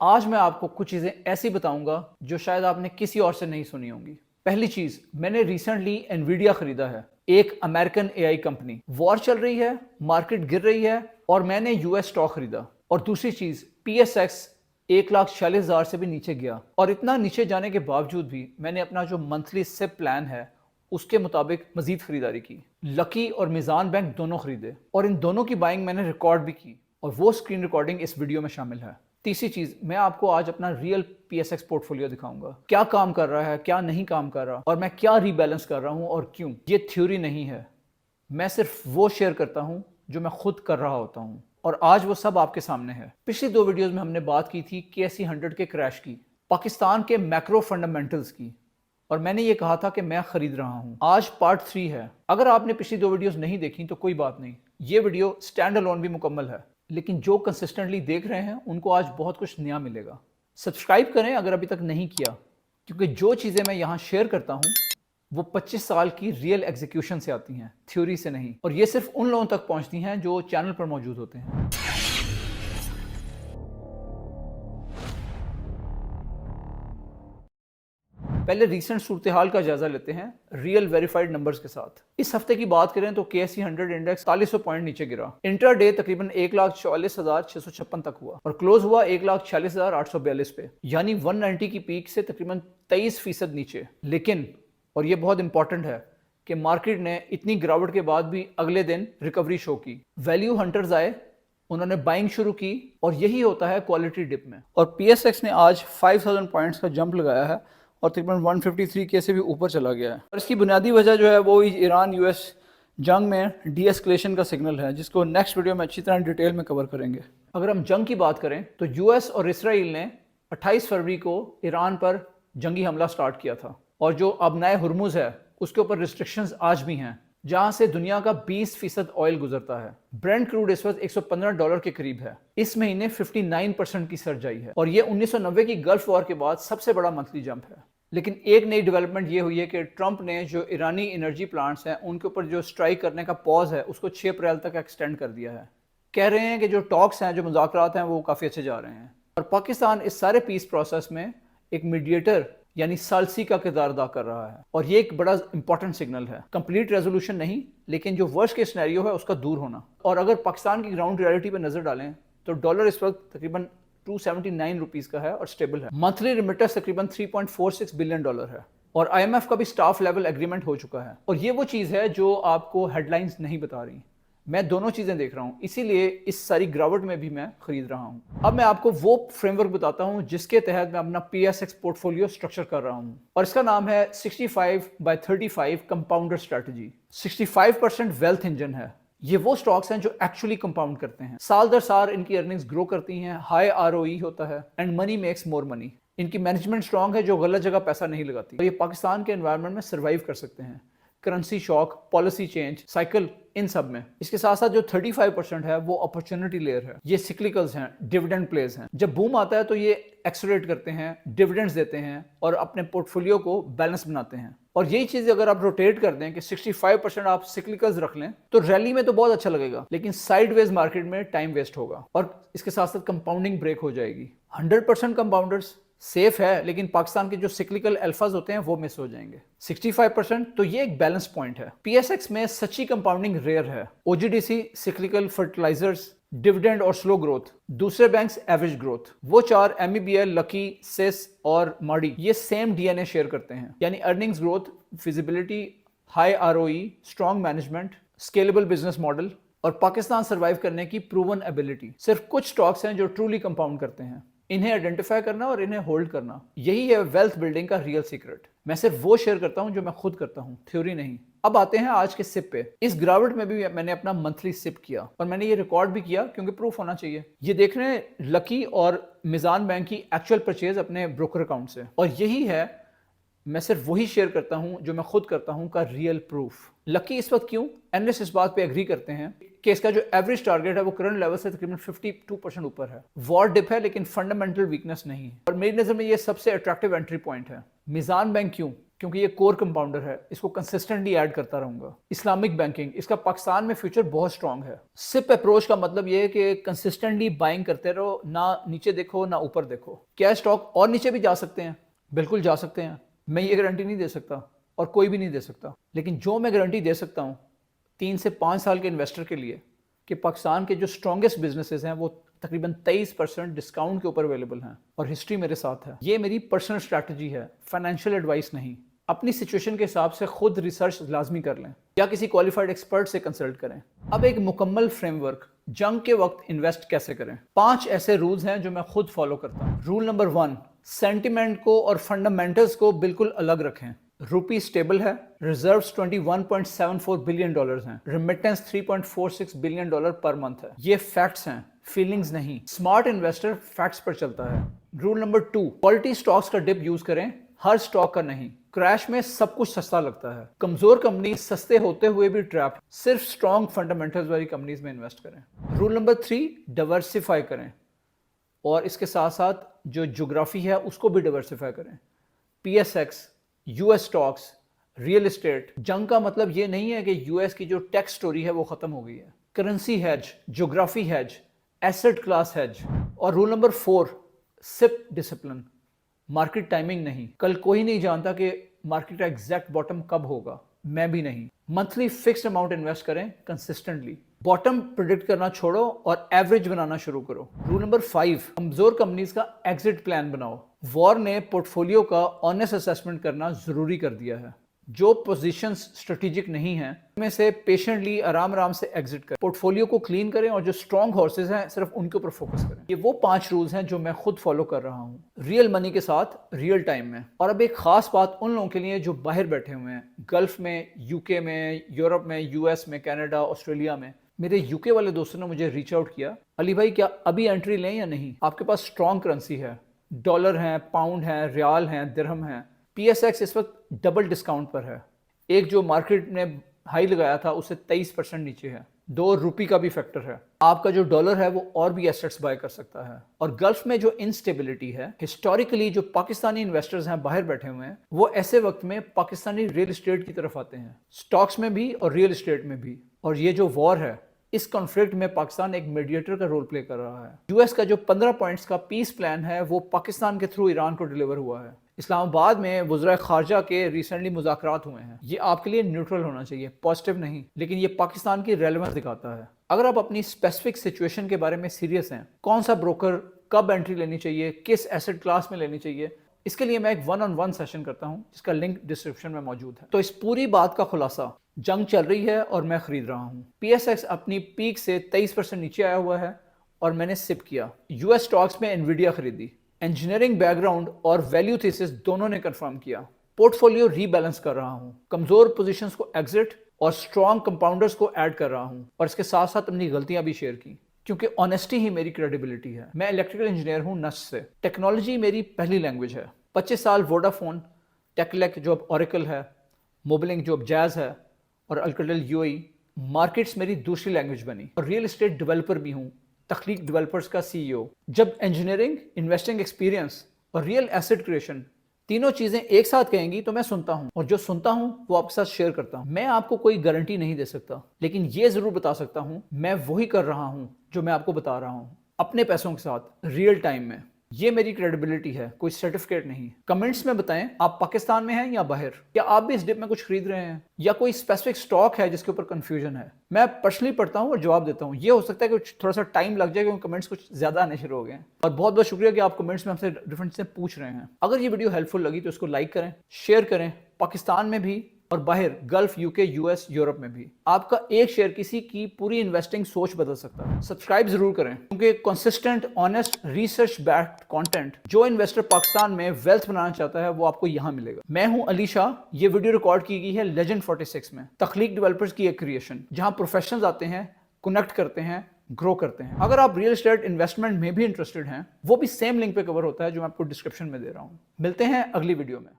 آج میں آپ کو کچھ چیزیں ایسی بتاؤں گا جو شاید آپ نے کسی اور سے نہیں سنی ہوں گی۔ پہلی چیز، میں نے ریسنٹلی انویڈیا خریدا ہے، ایک امریکن اے آئی کمپنی۔ وار چل رہی ہے، مارکیٹ گر رہی ہے اور میں نے یو ایس اسٹاک خریدا۔ اور دوسری چیز، پی ایس ایکس 1,46,000 سے بھی نیچے گیا، اور اتنا نیچے جانے کے باوجود بھی میں نے اپنا جو منتھلی سپ پلان ہے اس کے مطابق مزید خریداری کی۔ لکی اور میزان بینک دونوں خریدے، اور ان دونوں کی بائنگ میں نے ریکارڈ بھی کی، اور وہ اسکرین ریکارڈنگ اس ویڈیو میں شامل ہے۔ تیسری چیز، میں آپ کو آج اپنا real P S x port folio دکھاؤں گا، کیا کام کر رہا ہے، کیا نہیں کام کر رہا، اور میں کیا ری بیلنس کر رہا ہوں اور کیوں۔ یہ تھیوری نہیں ہے، میں صرف وہ شیئر کرتا ہوں جو میں خود کر رہا ہوتا ہوں، اور آج وہ سب آپ کے سامنے ہے۔ پچھلی 2 ویڈیوز میں ہم نے بات کی تھی KSE 100 کے کریش کی، پاکستان کے میکرو فنڈامنٹلز کی، اور میں نے یہ کہا تھا کہ میں خرید رہا ہوں۔ آج پارٹ 3 ہے۔ اگر آپ نے پچھلی 2 ویڈیوز نہیں دیکھی تو کوئی بات نہیں، یہ ویڈیو سٹینڈ الون بھی مکمل ہے، لیکن جو کنسسٹنٹلی دیکھ رہے ہیں ان کو آج بہت کچھ نیا ملے گا۔ سبسکرائب کریں اگر ابھی تک نہیں کیا، کیونکہ جو چیزیں میں یہاں شیئر کرتا ہوں وہ 25 سال کی ریئل ایگزیکیوشن سے آتی ہیں، تھیوری سے نہیں، اور یہ صرف ان لوگوں تک پہنچتی ہیں جو چینل پر موجود ہوتے ہیں۔ پہلے ریسنٹ صورتحال کا جائزہ لیتے ہیں ریئل ویریفائڈ نمبرز کے ساتھ۔ اس ہفتے کی بات کریں تو KSE 100 انڈیکس 4400 پوائنٹ نیچے گرا، انٹر ڈے تقریباً 1,44,656 تک ہوا، اور کلوز ہوا 1,46,842 پہ، یعنی 190 کی پیک سے تقریباً 23% نیچے۔ لیکن، اور یہ بہت امپورٹنٹ ہے، کہ مارکیٹ نے اتنی گراوٹ کے بعد بھی اگلے دن ریکوری شو کی۔ ویلیو ہنٹرز آئے، انہوں نے بائنگ شروع کی، اور یہی ہوتا ہے کوالٹی ڈپ میں۔ اور پی ایس ایکس نے آج 5000 پوائنٹس کا جمپ لگایا ہے، اور تقریباً 153 کے سے بھی اوپر چلا گیا ہے۔ اور اس کی بنیادی وجہ جو ہے وہ ایران US جنگ میں ڈی ایسکلیشن کا سگنل ہے، جس کو نیکسٹ ویڈیو میں اچھی طرح ڈیٹیل میں کور کریں گے۔ اگر ہم جنگ کی بات کریں تو US اور اسرائیل نے 28 فروری کو ایران پر جنگی حملہ سٹارٹ کیا تھا، اور جو اب نئے ہرمز ہے اس کے اوپر ریسٹرکشنز آج بھی ہیں، جہاں سے دنیا کا 20% آئل گزرتا ہے۔ برینٹ کروڈ اس وقت $115 کے قریب ہے، اس مہینے 59% کی سرج آئی ہے، اور یہ 1990 کی گلف وار کے بعد سب سے بڑا منتھلی جمپ ہے۔ لیکن ایک نئی ڈیولپمنٹ یہ ہوئی ہے کہ ٹرمپ نے جو ایرانی انرجی پلانٹس ہیں ان کے اوپر جو سٹرائک کرنے کا پاز ہے اس کو 6 اپریل تک ایکسٹینڈ کر دیا ہے۔ کہہ رہے ہیں کہ جو ٹاکس ہیں، جو مذاکرات ہیں، وہ کافی اچھے جا رہے ہیں، اور پاکستان اس سارے پیس پروسیس میں ایک میڈیٹر یعنی ثالثی کا کردار ادا کر رہا ہے، اور یہ ایک بڑا امپورٹنٹ سگنل ہے۔ کمپلیٹ ریزولوشن نہیں، لیکن جو ورسٹ کیس سینیریو ہے اس کا دور ہونا۔ اور اگر پاکستان کی گراؤنڈ ریئلٹی پہ نظر ڈالیں تو ڈالر اس وقت تقریباً 279 روپیز کا ہے اور سٹیبل ہے۔ منتھلی ریمیٹنس تقریباً $3.46 بلین ہے، اور IMF کا بھی سٹاف لیول ایگریمنٹ ہو چکا ہے۔ اور یہ وہ چیز ہے جو آپ کو ہیڈ لائنز نہیں بتا رہی، میں دونوں چیزیں دیکھ رہا ہوں، اسی لیے اس ساری گراوٹ میں بھی میں خرید رہا ہوں۔ اب میں آپ کو وہ فریم ورک بتاتا ہوں جس کے تحت میں اپنا P S x port folio structure کر رہا ہوں، اور اس کا نام ہے 65/35 کمپاؤنڈر اسٹریٹجی۔ 65% ویلتھ انجن ہے۔ یہ وہ سٹاکس ہیں جو ایکچولی کمپاؤنڈ کرتے ہیں، سال در سال ان کی ارننگز گرو کرتی ہیں، ہائی ROE ہوتا ہے، اینڈ منی میکس مور منی۔ ان کی مینجمنٹ سٹرانگ ہے جو غلط جگہ پیسہ نہیں لگاتی، اور یہ پاکستان کے انوائرمنٹ میں سروائیو کر سکتے ہیں، کرنسی شاک، پالیسی چینج، سائیکل، ان سب میں۔ اس کے ساتھ ساتھ جو 35% ہے وہ اپرچونٹی لیئر ہے، یہ سکلیکلز ہیں، ڈیویڈنڈ پلیز ہیں۔ جب بوم آتا ہے تو یہ ایکسلریٹ کرتے ہیں، ڈیویڈنڈز دیتے ہیں، اور اپنے پورٹ فولیو کو بیلنس بناتے ہیں۔ اور یہی چیز اگر آپ روٹیٹ کر دیں کہ 65% آپ سکلیکلز رکھ لیں تو ریلی میں تو بہت اچھا لگے گا، لیکن سائیڈ ویز مارکیٹ میں ٹائم ویسٹ ہوگا، اور اس کے ساتھ ساتھ کمپاؤنڈنگ بریک ہو جائے گی۔ 100% کمپاؤنڈرز سیف ہے، لیکن پاکستان کے جو سکلیکل الفاز ہوتے ہیں وہ مس ہو جائیں گے۔ 65% تو یہ ایک بیلنس پوائنٹ ہے۔ پی ایس ایکس میں سچی کمپاؤنڈنگ ریئر ہے۔ OGDC سکلیکل فرٹیلائزرز، ڈیویڈنڈ اور سلو گروتھ، دوسرے بینکس ایوریج گروتھ۔ وہ 4 MEBL، لکی، سیس اور ماڈی یہ سیم DNA شیئر کرتے ہیں، یعنی earnings growth, feasibility, high ROE، strong management, scalable business model, اور پاکستان سروائیو کرنے کی پروون ایبلٹی۔ صرف کچھ سٹاکس ہیں جو ٹرولی کمپاؤنڈ کرتے ہیں، انہیں آئیڈینٹیفائی کرنا اور انہیں ہولڈ کرنا، یہی ہے ویلتھ بلڈنگ کا ریئل سیکرٹ۔ میں صرف وہ شیئر کرتا ہوں جو میں خود کرتا ہوں، تھیوری نہیں۔ اب آتے ہیں آج کے سپ پہ۔ اس گراوٹ میں بھی میں نے اپنا منتھلی سپ کیا، اور میں نے یہ ریکارڈ بھی کیا کیونکہ پروف ہونا چاہیے۔ یہ دیکھ رہے ہیں لکی اور میزان بینک کی ایکچوئل پرچیز اپنے بروکر اکاؤنٹ سے، اور یہی ہے، میں صرف وہی شیئر کرتا ہوں جو میں خود کرتا ہوں کا ریئل پروف۔ لکی اس وقت کیوں؟ اینالسٹ اس بات پہ ایگری کرتے ہیں کہ اس کا جو ایوریج ٹارگیٹ ہے وہ کرنٹ لیول سے تقریباً 52% اوپر ہے۔ وار ڈپ ہے لیکن فنڈامنٹل ویکنس نہیں ہے، اور میری نظر میں یہ سب سے اٹریکٹیو انٹری پوائنٹ ہے۔ میزان بینک کیوں؟ क्योंकि ये कोर कंपाउंडर है, इसको कंसिस्टेंटली ऐड करता रहूंगा। इस्लामिक बैंकिंग, इसका पाकिस्तान में फ्यूचर बहुत स्ट्रांग है। सिप अप्रोच का मतलब ये है कि कंसिस्टेंटली बाइंग करते रहो, ना नीचे देखो ना ऊपर देखो। क्या स्टॉक और नीचे भी जा सकते हैं? बिल्कुल जा सकते हैं, मैं ये गारंटी नहीं दे सकता और कोई भी नहीं दे सकता, लेकिन जो मैं गारंटी दे सकता हूँ 3 से 5 साल के इन्वेस्टर के लिए कि पाकिस्तान के जो स्ट्रॉन्गेस्ट बिजनेसेस हैं वो तकरीबन 23% डिस्काउंट के ऊपर अवेलेबल हैं और हिस्ट्री मेरे साथ है। ये मेरी पर्सनल स्ट्रैटेजी है, फाइनेंशियल एडवाइस नहीं। अपनी सिचुएशन के हिसाब से खुद रिसर्च लाजमी कर लें या किसी क्वालिफाइड एक्सपर्ट से कंसल्ट करें। अब एक मुकम्मल फ्रेमवर्क, जंग के वक्त इन्वेस्ट कैसे करें। 5 ऐसे रूल्स हैं जो मैं खुद फॉलो करता हूँ। रूल नंबर 1, सेंटिमेंट को और फंडामेंटल्स को बिल्कुल अलग रखें। रूपी स्टेबल है, रिजर्व्स $21.74 बिलियन हैं, रिमिटेंस $3.46 बिलियन पर मंथ है। ये फैक्ट्स हैं, फीलिंग्स नहीं। स्मार्ट इन्वेस्टर फैक्ट्स पर चलता है। रूल नंबर 2, क्वालिटी स्टॉक्स का डिप यूज करें, हर स्टॉक का नहीं। क्रैश में सब कुछ सस्ता लगता है, कमजोर कंपनी सस्ते होते हुए भी ट्रैप। सिर्फ स्ट्रॉन्ग फंडामेंटल्स वाली कंपनीज में इन्वेस्ट करें। रूल नंबर 3, डाइवर्सिफाई करें और इसके साथ साथ जो ज्योग्राफी है उसको भी डाइवर्सिफाई करें। PSX, US stocks, real estate. जंग का मतलब ये नहीं है कि US की जो टैक्स स्टोरी है वो खत्म हो गई है। Currency hedge, geography hedge, asset class hedge. और rule number 4, SIP discipline, market timing नहीं। कल कोई नहीं जानता कि मार्केट का एग्जैक्ट बॉटम कब होगा, मैं भी नहीं। मंथली फिक्स्ड अमाउंट इन्वेस्ट करें कंसिस्टेंटली। बॉटम प्रिडिक्ट करना छोड़ो और एवरेज बनाना शुरू करो। रूल नंबर 5, कमजोर कंपनीज का एग्जिट प्लान बनाओ। वॉर ने पोर्टफोलियो का ऑनेस्ट असेसमेंट करना जरूरी कर दिया है। जो पोजीशंस स्ट्रेटेजिक नहीं हैं उनमें से पेशेंटली आराम से एग्जिट करें। पोर्टफोलियो को क्लीन करें और जो स्ट्रॉन्ग हॉर्सेस हैं सिर्फ उनके ऊपर फोकस करें। ये वो 5 रूल्स हैं जो मैं खुद फॉलो कर रहा हूँ, रियल मनी के साथ, रियल टाइम में। और अब एक खास बात उन लोगों के लिए जो बाहर बैठे हुए हैं, गल्फ में, यूके में, यूरोप में, US में, कनाडा, ऑस्ट्रेलिया में। मेरे यूके वाले दोस्तों ने मुझे रीच आउट किया, अली भाई क्या अभी एंट्री लें या नहीं, आपके पास स्ट्रॉन्ग करेंसी है, डॉलर है, पाउंड है, रियाल है, दिरहम है। PSX इस वक्त डबल डिस्काउंट पर है। एक जो मार्केट ने हाई लगाया था उससे 23% नीचे है। 2 रुपये का भी फैक्टर है। आपका जो डॉलर है वो और भी एसेट्स बाय कर सकता है। और गल्फ में जो इंस्टेबिलिटी है, हिस्टोरिकली जो पाकिस्तानी इन्वेस्टर्स हैं बाहर बैठे हुए हैं, वो ऐसे वक्त में पाकिस्तानी रियल एस्टेट की तरफ आते हैं, स्टॉक्स में भी और रियल एस्टेट में भी। और ये जो वॉर है, इस कॉन्फ्लिक्ट में पाकिस्तान एक मीडिएटर का रोल प्ले कर रहा है। US का जो 15 पॉइंट्स का पीस प्लान है वो पाकिस्तान के थ्रू ईरान को डिलीवर हुआ है। इस्लामाबाद में वज़ीर ख़ारजा के रिसेंटली मुज़ाकरात हुए हैं। ये आपके लिए न्यूट्रल होना चाहिए, पॉजिटिव नहीं, लेकिन ये पाकिस्तान की रेलेवेंस दिखाता है। अगर आप अपनी स्पेसिफिक सिचुएशन के बारे में सीरियस हैं, कौन सा ब्रोकर, कब एंट्री लेनी चाहिए, किस एसेट क्लास में लेनी चाहिए, इसके लिए मैं एक 1-on-1 सेशन करता हूं जिसका लिंक डिस्क्रिप्शन में मौजूद है। तो इस पूरी बात का खुलासा, जंग चल रही है और मैं खरीद रहा हूं। PSX अपनी पीक से 23% नीचे आया हुआ है और मैंने सिप किया। US स्टॉक्स में एनवीडिया खरीदी। इंजीनियरिंग बैकग्राउंड और वैल्यू थीसिस दोनों ने कंफर्म किया। पोर्टफोलियो रीबैलेंस कर रहा हूं, कमजोर पोजीशंस को एग्जिट और स्ट्रॉन्ग कंपाउंडर्स को ऐड कर रहा हूं। और इसके साथ साथ अपनी गलतियां भी शेयर की, क्योंकि ऑनेस्टी ही मेरी क्रेडिबिलिटी है। मैं इलेक्ट्रिकल इंजीनियर हूं नस से, टेक्नोलॉजी मेरी पहली लैंग्वेज है। 25 साल वोडाफोन, टेकलेक जो अब ऑरेकल है, मोबिलिंग जो अब जैज है, और अल्केटेल UAE, मार्केट्स मेरी दूसरी लैंग्वेज बनी। और रियल एस्टेट डेवलपर भी हूँ, तख्लीक डेवलपर्स का CEO। जब इंजीनियरिंग, इन्वेस्टिंग एक्सपीरियंस और रियल एसेट क्रिएशन तीनों चीजें एक साथ कहेंगी तो मैं सुनता हूं, और जो सुनता हूं वो आपके साथ शेयर करता हूं। मैं आपको कोई गारंटी नहीं दे सकता, लेकिन ये जरूर बता सकता हूं मैं वही कर रहा हूं जो मैं आपको बता रहा हूं, अपने पैसों के साथ, रियल टाइम में। ये मेरी क्रेडिबिलिटी है, कोई सर्टिफिकेट नहीं। कमेंट्स में बताएं आप पाकिस्तान में हैं या बाहर, क्या आप भी इस डिप में कुछ खरीद रहे हैं, या कोई स्पेसिफिक स्टॉक है जिसके ऊपर कंफ्यूजन है। मैं पर्सनली पढ़ता हूं और जवाब देता हूं। ये हो सकता है कि थोड़ा सा टाइम लग जाए क्योंकि कमेंट्स कुछ ज्यादा आने शुरू हो गए हैं। और बहुत बहुत शुक्रिया कि आप कमेंट्स में हमसे डिफरेंट से पूछ रहे हैं। अगर ये वीडियो हेल्पफुल लगी तो इसको लाइक करें, शेयर करें, पाकिस्तान में भी और बाहर गल्फ, UK, US, यूरोप में भी। आपका एक शेयर किसी की पूरी इन्वेस्टिंग सोच बदल सकता है। सब्सक्राइब जरूर करें, क्योंकि consistent, honest, research backed content जो इन्वेस्टर पाकिस्तान में वेल्थ बनाना चाहता है वो आपको यहां मिलेगा। मैं हूं अली शाह। ये वीडियो रिकॉर्ड की गई है लेजेंड 46 में, तख्लीक डेवलपर्स की एक क्रिएशन, जहां प्रोफेशनल्स आते हैं, कनेक्ट करते हैं, ग्रो करते हैं। अगर आप रियल एस्टेट इन्वेस्टमेंट में भी इंटरेस्टेड हैं, वो भी सेम लिंक पे कवर होता है जो मैं आपको डिस्क्रिप्शन में दे रहा हूं। मिलते हैं अगली वीडियो में।